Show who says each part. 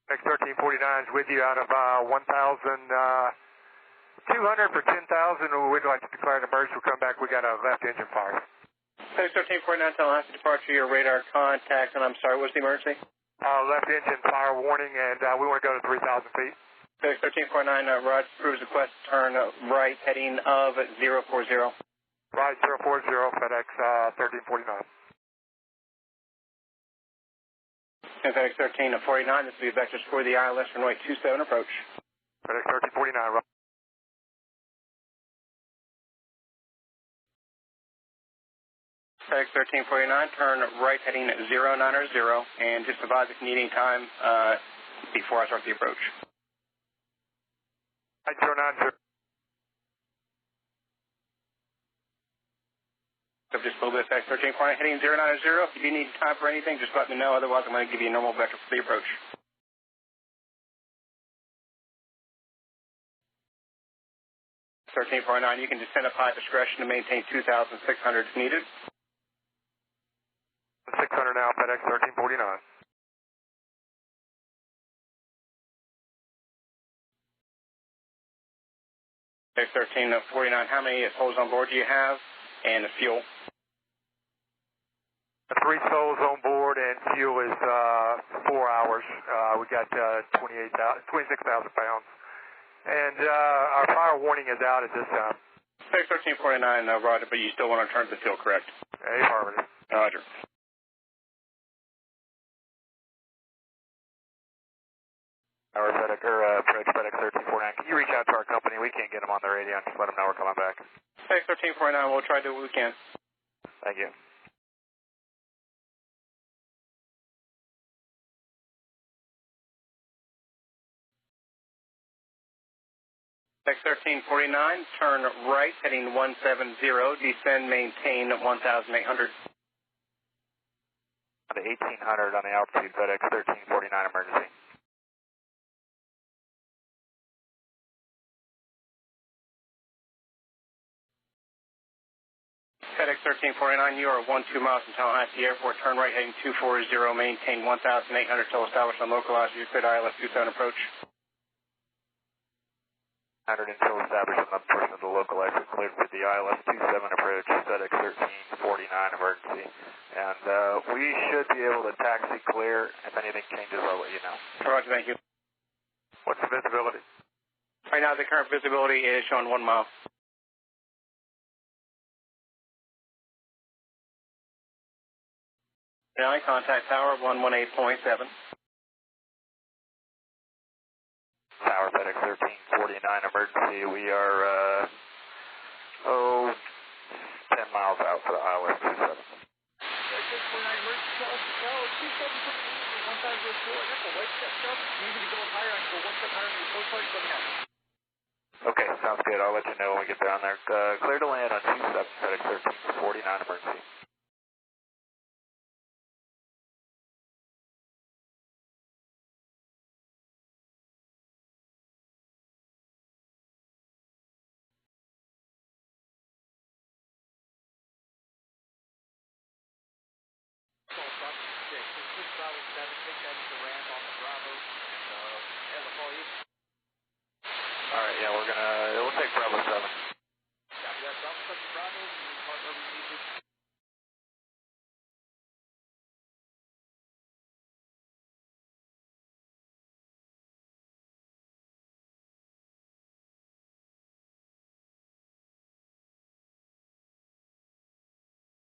Speaker 1: FedEx 1349 is with you out of 1,200 for 10,000. We'd like to declare an emergency. We'll come back. We got a left engine fire.
Speaker 2: FedEx 1349, Tallahassee departure, your radar contact, and I'm sorry, what's the emergency?
Speaker 1: Left engine fire warning, and we want to go to 3,000 feet.
Speaker 2: FedEx 1349, Rod approves request turn right, heading of 040.
Speaker 1: Right, 040, FedEx 1349.
Speaker 2: And FedEx 1349, this will be vectors for the ILS runway 27 approach.
Speaker 1: FedEx 1349, right.
Speaker 2: FedEx 1349, turn right heading 090, and just advise if you need any time before I start the approach.
Speaker 1: Right, 090.
Speaker 2: So just a little bit, FedEx 1349, heading 090. If you do need time for anything, just let me know. Otherwise, I'm going to give you a normal vector for the approach. FedEx 1349, you can descend up high discretion to maintain 2,600 if needed.
Speaker 1: 600 now, FedEx 1349.
Speaker 2: FedEx 1349, how many souls on board do you have, and the fuel?
Speaker 1: 3 souls on board, and fuel is 4 hours. We got 26,000 pounds. And our fire warning is out at this time.
Speaker 2: FedEx 1349, Roger, but you still want to turn to the field, correct?
Speaker 1: Affirmative.
Speaker 2: Roger.
Speaker 1: Our FedEx, approach FedEx 1349. Can you reach out to our company? We can't get them on the radio and just let them know we're coming back.
Speaker 2: FedEx 1349, we'll try to do what we can.
Speaker 1: Thank you.
Speaker 2: FedEx 1349, turn right, heading 170, descend, maintain 1,800.
Speaker 1: To 1,800 on the altitude, FedEx 1349 emergency.
Speaker 2: FedEx 1349, you are 12 miles from Tallahassee Airport, turn right, heading 240, maintain 1,800 till established on localized, you cleared ILS 27 approach.
Speaker 1: 100 until established on the portion of the local exit cleared for the ILS 27 approach, FedEx 1349 emergency. And we should be able to taxi clear. If anything changes, I'll let you know.
Speaker 2: Roger, thank you.
Speaker 1: What's the visibility?
Speaker 2: Right now, the current visibility is showing 1 mile. Now, contact tower 118.7.
Speaker 1: Tower FedEx 1349 emergency. We are 10 miles out for the ILS 27.
Speaker 3: FedEx 1349 emergency call. No, 27 1,004. That's a white step stuff. You need to be going higher. I can go 1 step higher on your coast guard. Let me know.
Speaker 1: Okay, sounds good. I'll let you know when we get down there. Clear to land on 27 FedEx 1349 emergency. Alright, yeah, we'll take Bravo 7.
Speaker 3: Copy that. Bravo 7 Bravo. Partner received.